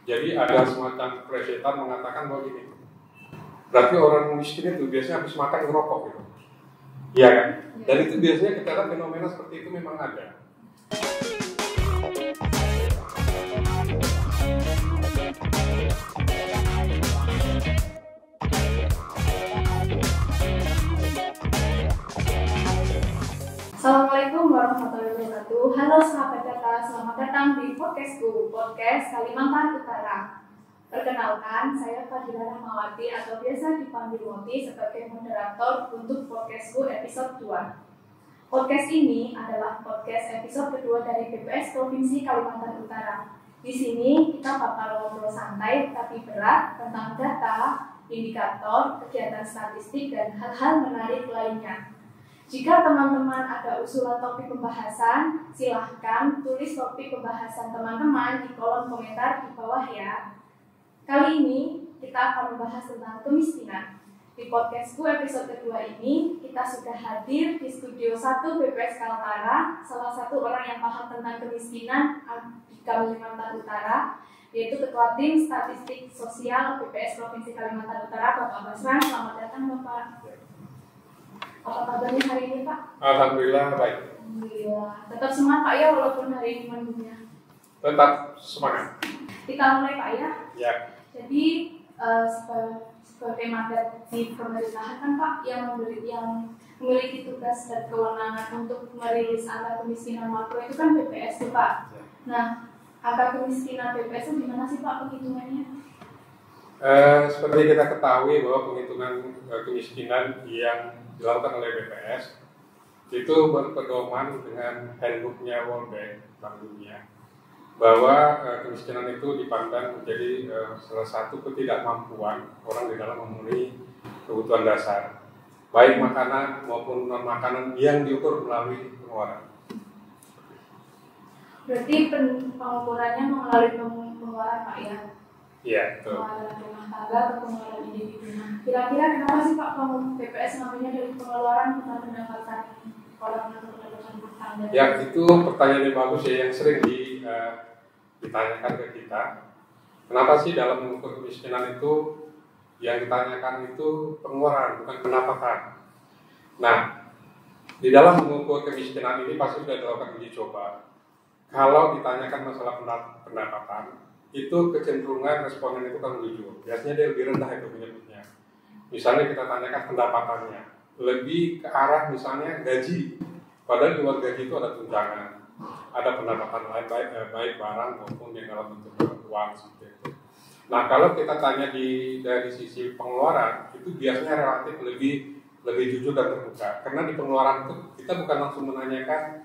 Jadi ada semacam presetan mengatakan bahwa gini, berarti orang miskin itu biasanya habis makan ngerokok gitu. Iya kan? Dan itu biasanya kita lihat fenomena seperti itu memang ada. Assalamualaikum warahmatullahi wabarakatuh. Halo sahabat data, selamat datang di podcastku, podcast Kalimantan Utara. Perkenalkan, saya Fadila Rahmawati atau biasa dipanggil Moti sebagai moderator untuk podcastku episode 2. Podcast ini adalah podcast episode kedua dari BPS Provinsi Kalimantan Utara. Di sini kita bakal ngobrol santai tapi berat tentang data, indikator, kegiatan statistik, dan hal-hal menarik lainnya. Jika teman-teman ada usulan topik pembahasan, silahkan tulis topik pembahasan teman-teman di kolom komentar di bawah ya. Kali ini kita akan membahas tentang kemiskinan. Di podcastku episode kedua ini, kita sudah hadir di studio 1 BPS Kaltara, salah satu orang yang paham tentang kemiskinan di Kalimantan Utara, yaitu Ketua Tim Statistik Sosial BPS Provinsi Kalimantan Utara, Bapak Basran. Selamat datang, Bapak. Apa kabarnya hari ini, Pak? Alhamdulillah baik. Alhamdulillah. Tetap semangat, Pak ya, walaupun hari ini mendungnya. Tetap semangat. Kita mulai, Pak ya. Ya. Jadi sebagai mandat di pemerintahan kan, Pak, yang memiliki tugas dan kewenangan untuk merilis angka kemiskinan makro itu kan BPS tuh, Pak. Nah, angka kemiskinan BPS itu gimana sih, Pak, penghitungannya? Seperti kita ketahui bahwa penghitungan kemiskinan yang dilakukan oleh BPS itu berpedoman dengan handbooknya World Bank, Bank Dunia, bahwa kemiskinan itu dipandang menjadi salah satu ketidakmampuan orang di dalam memenuhi kebutuhan dasar, baik makanan maupun non makanan yang diukur melalui pengeluaran. Berarti pengukurannya melalui pengeluaran, Pak ya? Iya, betul. Pengeluaran rumah tangga atau pengeluaran individu. Kira-kira kenapa sih Pak BPS ngambilnya dari pengeluaran bukan pendapatan orang atau pendapatan rumah tangga? Ya, itu pertanyaan yang bagus ya, yang sering ditanyakan ke kita. Kenapa sih dalam mengukur kemiskinan itu yang ditanyakan itu pengeluaran bukan pendapatan? Nah, di dalam mengukur kemiskinan ini pasti sudah dilakukan uji coba. Kalau ditanyakan masalah pendapatan, itu kecenderungan responden itu kan jujur. Biasanya dia lebih rendah itu menyebutnya. Misalnya kita tanyakan pendapatannya, lebih ke arah misalnya gaji. Padahal di luar gaji itu ada tunjangan, ada pendapatan lain baik barang maupun yang dalam bentuk uang seperti itu. Nah, kalau kita tanya dari sisi pengeluaran, itu biasanya relatif lebih jujur dan terbuka. Karena di pengeluaran itu kita bukan langsung menanyakan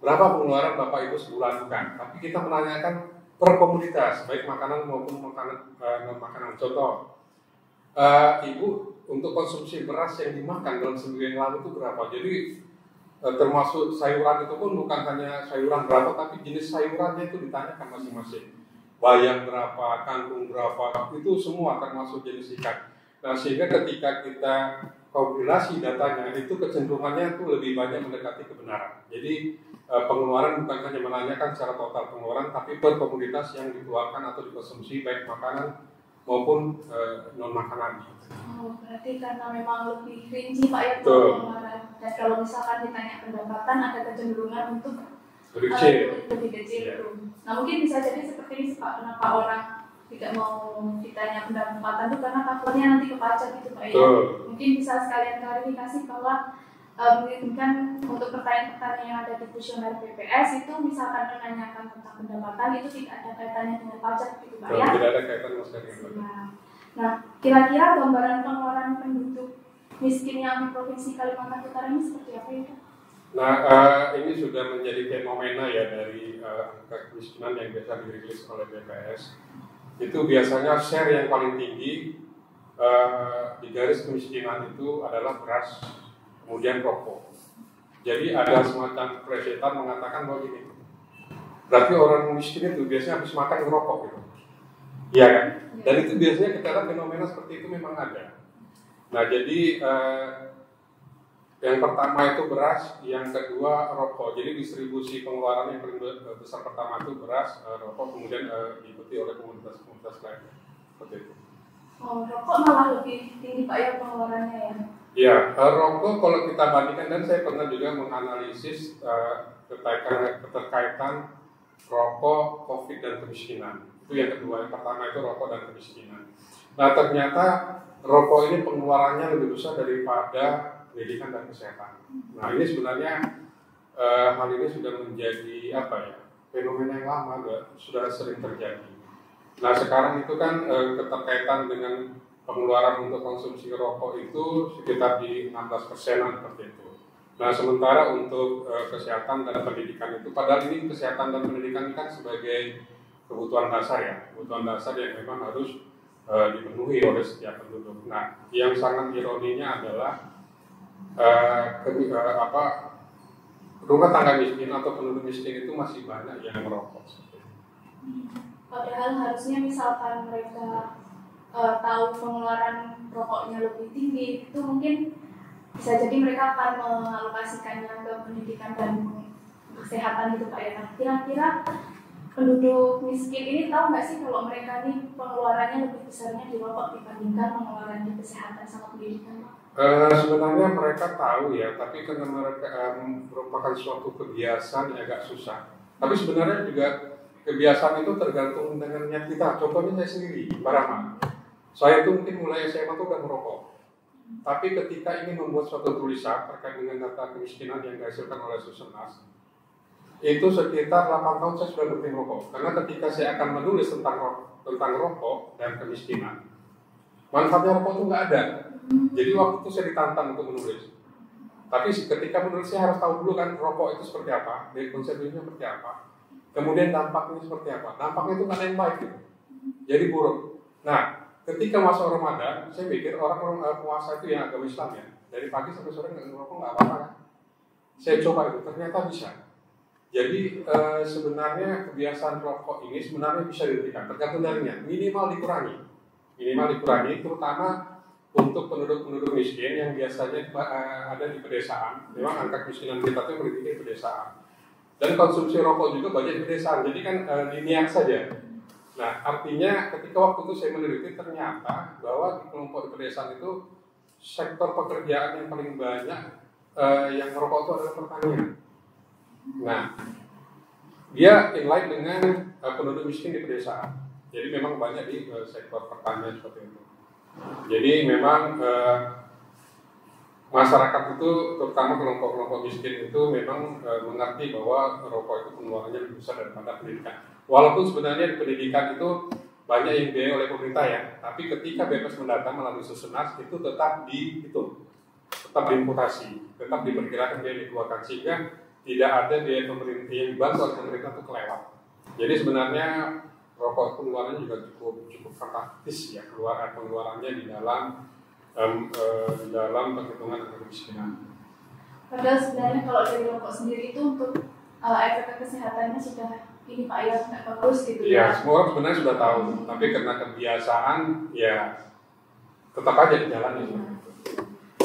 berapa pengeluaran Bapak Ibu sebulan, bukan, tapi kita menanyakan per komoditas, baik makanan maupun non makanan. Contoh, Ibu untuk konsumsi beras yang dimakan dalam seminggu yang lalu itu berapa? Jadi termasuk sayuran itu pun bukan hanya sayuran berapa, tapi jenis sayurannya itu ditanyakan masing-masing. Bayam berapa, kangkung berapa, itu semua termasuk jenis ikan. Nah, sehingga ketika kita kompilasi datanya, itu kecenderungannya itu lebih banyak mendekati kebenaran. Jadi pengeluaran bukan hanya menanyakan secara total pengeluaran, tapi per komoditas yang dikeluarkan atau dikonsumsi baik makanan maupun non makanan. Oh, berarti karena memang lebih rinci Pak ya pengeluaran. Dan kalau misalkan ditanya pendapatan ada kecenderungan untuk lebih kecil. Yeah. Nah, mungkin bisa jadi seperti ini Pak, kenapa orang tidak mau ditanya pendapatan itu karena takutnya nanti kepajak gitu Pak ya. Mungkin bisa sekalian klarifikasi bahwa menginginkan untuk pertanyaan-pertanyaan yang ada di kuesioner BPS itu misalkan menanyakan tentang pendapatan itu tidak ada kaitannya dengan pajak gitu Pak ya? Tidak ada kaitannya dengan pajak. Nah, kira-kira gambaran pengeluaran penduduk miskin yang di Provinsi Kalimantan Utara ini seperti apa itu? Nah, ini sudah menjadi fenomena ya dari angka kemiskinan yang biasa dirilis oleh BPS. Itu biasanya share yang paling tinggi di garis kemiskinan itu adalah beras, kemudian rokok. Jadi ada semacam presetan mengatakan bahwa gini, berarti orang miskin itu biasanya habis makan ngerokok gitu. Iya kan? Dan itu biasanya kita lihat fenomena seperti itu memang ada. Nah, jadi Yang pertama itu beras, yang kedua rokok. Jadi distribusi pengeluaran yang paling besar pertama itu beras, rokok, kemudian diikuti oleh komunitas-komunitas lainnya. Seperti itu. Oh, rokok malah lebih tinggi Pak ya pengeluarannya ya? Iya, rokok kalau kita bandingkan, dan saya pernah juga menganalisis keterkaitan rokok, COVID, dan kemiskinan. Itu yang kedua. Yang pertama itu rokok dan kemiskinan. Nah, ternyata rokok ini pengeluarannya lebih besar daripada pendidikan dan kesehatan. Nah, ini sebenarnya hal ini sudah menjadi fenomena yang lama, sudah sering terjadi. Nah, sekarang itu kan keterkaitan dengan pengeluaran untuk konsumsi rokok itu sekitar di 16% seperti itu. Nah, sementara untuk kesehatan dan pendidikan itu, padahal ini kesehatan dan pendidikan kan sebagai kebutuhan dasar ya, kebutuhan dasar yang memang harus dipenuhi oleh setiap penduduk. Nah, yang sangat ironinya adalah rumah tangga miskin atau penduduk miskin itu masih banyak yang merokok. Padahal harusnya misalkan mereka tahu pengeluaran rokoknya lebih tinggi, itu mungkin bisa jadi mereka akan mengalokasikannya ke pendidikan dan kesehatan gitu Pak ya. Kira-kira penduduk miskin ini tahu nggak sih kalau mereka ini pengeluarannya lebih besarnya di rokok dibandingkan pengeluaran di kesehatan sama pendidikan Pak? Sebenarnya mereka tahu ya, tapi karena mereka merupakan suatu kebiasaan yang agak susah. Tapi sebenarnya juga kebiasaan itu tergantung dengan niat kita. Contohnya saya sendiri, Mbak Rama. Saya itu mungkin mulai SMA itu udah merokok. Tapi ketika ingin membuat suatu tulisan terkait dengan data kemiskinan yang dihasilkan oleh Susenas, itu sekitar 8 tahun saya sudah berhenti merokok. Karena ketika saya akan menulis tentang rokok dan kemiskinan, manfaatnya rokok itu nggak ada. Jadi waktu itu saya ditantang untuk menulis. Tapi ketika menulis saya harus tahu dulu kan rokok itu seperti apa, dari konsepnya seperti apa, kemudian dampaknya seperti apa. Dampaknya itu nggak ada yang baik gitu. Jadi buruk. Nah, ketika masuk Ramadan, saya pikir orang puasa itu yang agama Islam ya, dari pagi sampai sore nggak ngerokok nggak apa-apa kan. Saya coba itu, ternyata bisa. Jadi sebenarnya kebiasaan rokok ini sebenarnya bisa dihentikan, tergantung darinya. Minimal dikurangi, terutama untuk penduduk-penduduk miskin yang biasanya ada di pedesaan. Memang angka kemiskinan kita itu meliputi di pedesaan. Dan konsumsi rokok juga banyak di pedesaan, jadi kan linear saja. Nah, artinya ketika waktu itu saya meneliti ternyata bahwa di kelompok di pedesaan itu sektor pekerjaan yang paling banyak yang merokok itu adalah pertanian. Nah, dia inline dengan penduduk miskin di pedesaan. Jadi memang banyak di sektor pertanian seperti itu. Jadi memang masyarakat itu, terutama kelompok-kelompok miskin itu memang mengerti bahwa rokok itu pengeluarannya lebih besar daripada pendidikan. Walaupun sebenarnya di pendidikan itu banyak yang dibiayai oleh pemerintah ya, tapi ketika BPS mendata melalui Susenas itu tetap diimputasi, tetap diperkirakan biaya dikeluarkan, sehingga tidak ada biaya pemerintah yang dibantu oleh pemerintah itu kelewat. Jadi sebenarnya rokok pengeluarannya juga cukup fantastis ya, pengeluarannya di dalam perhitungan angka kemiskinan. Padahal sebenarnya kalau dari rokok sendiri itu untuk efek kesehatannya sudah ini Pak ya nggak bagus gitu ya. Iya, semua orang sebenarnya sudah tahu, tapi karena kebiasaan ya tetap aja di jalan itu.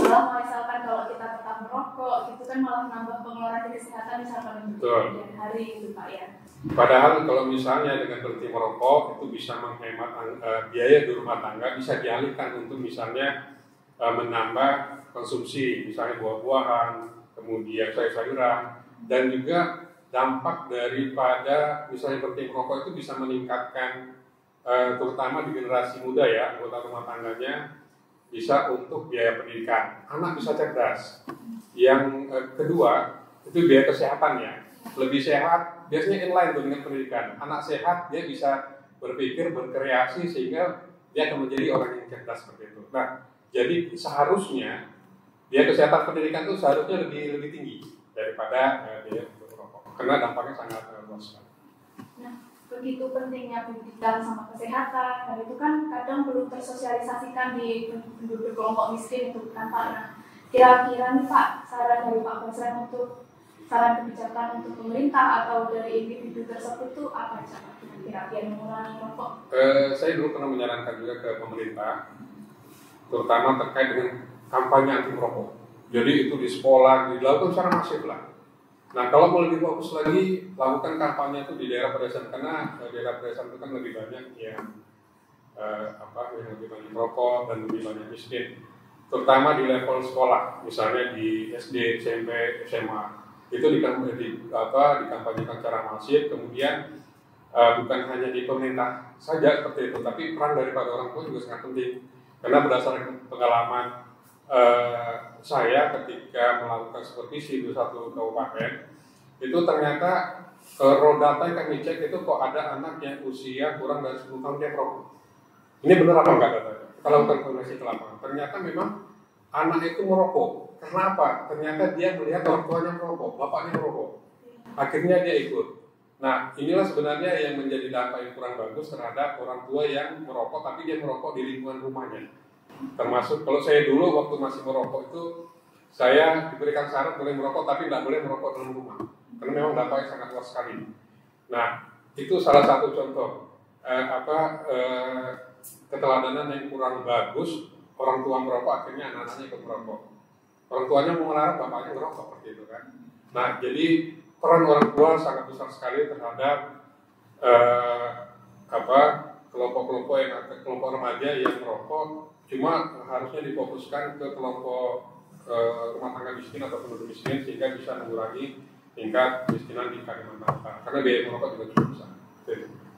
Malah misalkan kalau kita tetap merokok, itu kan malah menambah pengeluaran di kesehatan misalkan untuk hari gitu Pak ya. Padahal kalau misalnya dengan berhenti merokok itu bisa menghemat biaya di rumah tangga, bisa dialihkan untuk misalnya menambah konsumsi, misalnya buah-buahan, kemudian sayur-sayuran, dan juga dampak daripada misalnya berhenti merokok itu bisa meningkatkan terutama di generasi muda ya, anggota rumah tangganya bisa untuk biaya pendidikan, anak bisa cerdas. Yang kedua itu biaya kesehatannya. Lebih sehat, biasanya inline dengan pendidikan. Anak sehat, dia bisa berpikir, berkreasi, sehingga dia akan menjadi orang yang cerdas seperti itu. Nah, jadi seharusnya biaya kesehatan pendidikan itu seharusnya lebih tinggi daripada biaya untuk rokok, karena dampaknya sangat luas. Nah, begitu pentingnya pendidikan sama kesehatan, dan itu kan kadang belum tersosialisasikan di penduduk kelompok miskin itu kan Pak. Nah, kira-kira nih Pak, saran dari Pak Basran untuk saran kebijakan untuk pemerintah atau dari individu tersebut itu apa cara kira-kira mengurangi rokok? Saya dulu pernah menyarankan juga ke pemerintah, terutama terkait dengan kampanye anti merokok. Jadi itu di sekolah dilakukan secara masif lah. Nah, kalau mau lebih fokus lagi, lakukan kampanye itu di daerah pedesaan, karena daerah pedesaan itu kan lebih banyak yang yang lebih banyak rokok dan lebih banyak miskin, terutama di level sekolah, misalnya di SD, SMP, SMA, itu dikampanyekan secara masif. Kemudian bukan hanya di pemerintah saja seperti itu, tapi peran daripada orang tua juga sangat penting, karena berdasarkan pengalaman saya ketika melakukan supervisi di satu kabupaten, itu ternyata data yang kami cek itu kok ada anak yang usia kurang dari 10 tahun dia merokok. Ini benar apa enggak datanya? Kita lakukan koordinasi ke lapangan. Ternyata memang anak itu merokok. Karena apa? Ternyata dia melihat orang tuanya merokok, bapaknya merokok. Akhirnya dia ikut. Nah, inilah sebenarnya yang menjadi data yang kurang bagus terhadap orang tua yang merokok, tapi dia merokok di lingkungan rumahnya. Termasuk kalau saya dulu waktu masih merokok itu, saya diberikan syarat boleh merokok tapi tidak boleh merokok dalam rumah, karena memang dampaknya sangat luas sekali. Nah, itu salah satu contoh keteladanan yang kurang bagus. Orang tua merokok, akhirnya anak-anaknya ikut merokok. Orang tuanya mau melarang, bapaknya merokok, seperti itu kan. Nah, jadi peran orang tua sangat besar sekali terhadap kelompok-kelompok remaja yang merokok. Cuma harusnya difokuskan ke kelompok rumah tangga miskin atau penduduk miskin, sehingga bisa mengurangi tingkat kemiskinan di Kalimantan Utara, karena biaya merokok juga cukup besar.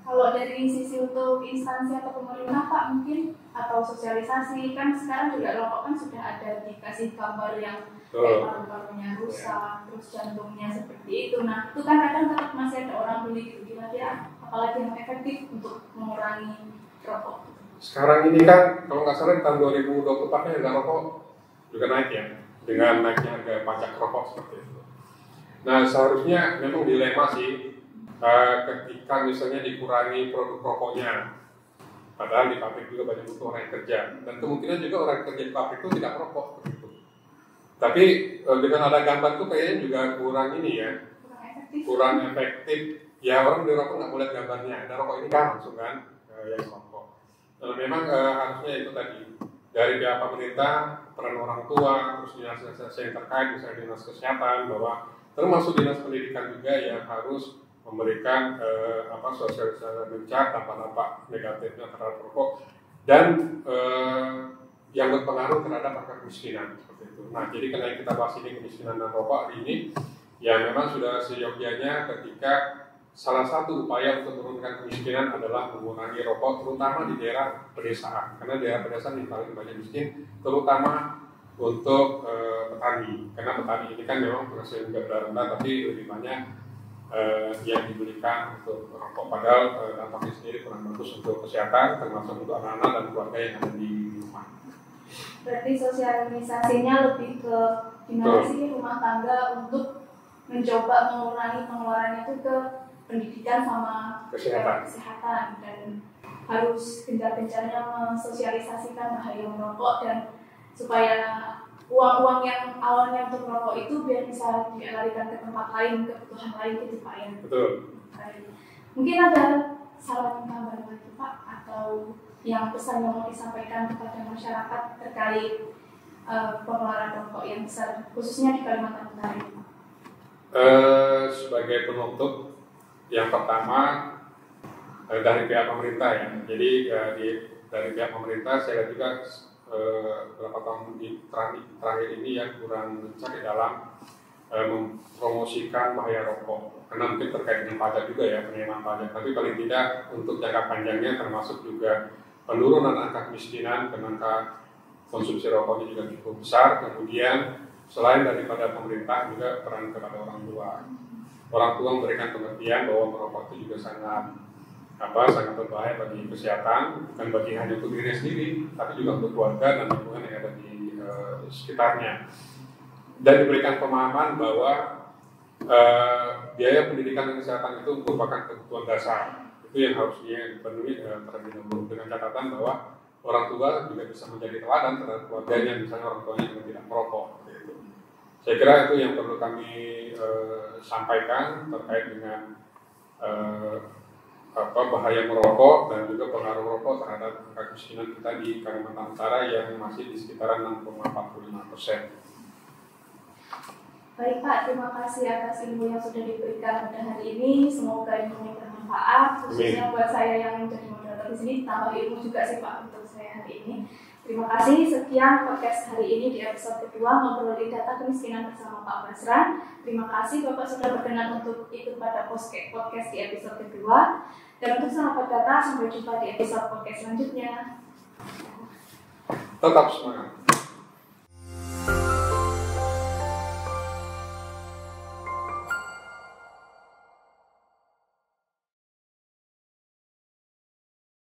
Kalau dari sisi untuk instansi atau pemerintah Pak, mungkin atau sosialisasi, kan sekarang juga rokok kan sudah ada dikasih gambar yang paru-parunya rusak, terus jantungnya seperti itu. Nah, itu kan kadang tetap masih ada orang beli gitu, kira-kira apalagi yang efektif untuk mengurangi rokok. Sekarang ini kan kalau nggak salah tahun 2024 harga rokok juga naik ya, dengan naiknya harga pajak rokok seperti itu. Nah, seharusnya memang dilema sih ketika misalnya dikurangi produk rokoknya, padahal di pabrik juga banyak butuh orang yang kerja, dan kemungkinan juga orang yang kerja di pabrik itu tidak merokok begitu. Tapi dengan ada gambar itu kayaknya juga kurang ini ya, kurang efektif. Ya, orang beli rokok nggak boleh gambarnya, ada rokok ini kan langsung kan yang merokok. Memang harusnya itu tadi dari pihak pemerintah, peran orang tua, terus dinas-dinas yang terkait, misalnya dinas kesehatan, bahwa termasuk dinas pendidikan juga yang harus memberikan sosialisasi mencar dampak-dampak negatifnya terhadap rokok dan yang berpengaruh terhadap angka kemiskinan seperti itu. Nah, jadi karena kita bahas ini kemiskinan dan rokok hari ini, ya memang sudah seyogyanya ketika salah satu upaya untuk menurunkan kemiskinan adalah mengurangi rokok, terutama di daerah pedesaan, karena daerah pedesaan yang paling banyak miskin, terutama untuk petani, karena petani ini kan memang penghasilan juga rendah, tapi lebih banyak yang diberikan untuk rokok, padahal dampaknya sendiri kurang bagus untuk kesehatan, termasuk untuk anak-anak dan keluarga yang ada di rumah. Berarti sosialisasinya lebih ke gimana sih rumah tangga untuk mencoba mengurangi pengeluarannya itu ke pendidikan sama kesehatan, dan harus gencar-gencarnya mensosialisasikan bahaya merokok, dan supaya uang-uang yang awalnya untuk merokok itu biar bisa dialihkan ke tempat lain, kebutuhan lain gitu Pak ya. Betul. Mungkin ada saran tambahan lagi Pak, atau yang pesan yang mau disampaikan kepada masyarakat terkait pengeluaran rokok yang besar, khususnya di Kalimantan Utara ini? Sebagai penutup, yang pertama dari pihak pemerintah ya. Jadi dari pihak pemerintah saya juga beberapa tahun terakhir ini ya kurang gencar di dalam mempromosikan bahaya rokok, karena mungkin terkait dengan pajak juga ya, penerimaan pajak, tapi paling tidak untuk jangka panjangnya termasuk juga penurunan angka kemiskinan, karena angka konsumsi rokoknya juga cukup besar. Kemudian selain daripada pemerintah juga peran kepada orang tua memberikan pengertian bahwa merokok itu juga sangat berbahaya bagi kesehatan, bukan bagi hanya untuk diri sendiri, tapi juga untuk keluarga dan lingkungan yang ada di sekitarnya. Dan diberikan pemahaman bahwa biaya pendidikan dan kesehatan itu merupakan kebutuhan dasar. Itu yang harus dipenuhi terlebih dahulu, dengan catatan bahwa orang tua juga bisa menjadi teladan terhadap keluarganya, misalnya orang tuanya juga tidak merokok. Gitu. Saya kira itu yang perlu kami sampaikan terkait dengan bahaya merokok dan juga pengaruh rokok terhadap angka kemiskinan kita di Kalimantan Utara yang masih di sekitaran 6,45%. Baik Pak, terima kasih atas ilmu yang sudah diberikan pada hari ini. Semoga ilmunya bermanfaat, khususnya buat saya yang menjadi moderator di sini. Tambah ilmu juga sih Pak untuk saya hari ini. Terima kasih. Sekian podcast hari ini di episode kedua ngobrolin data kemiskinan bersama Pak Basran. Terima kasih Bapak sudah berkenan untuk ikut pada podcast di episode kedua. Dan untuk sahabat data, sampai jumpa di episode podcast selanjutnya. Tetap semangat.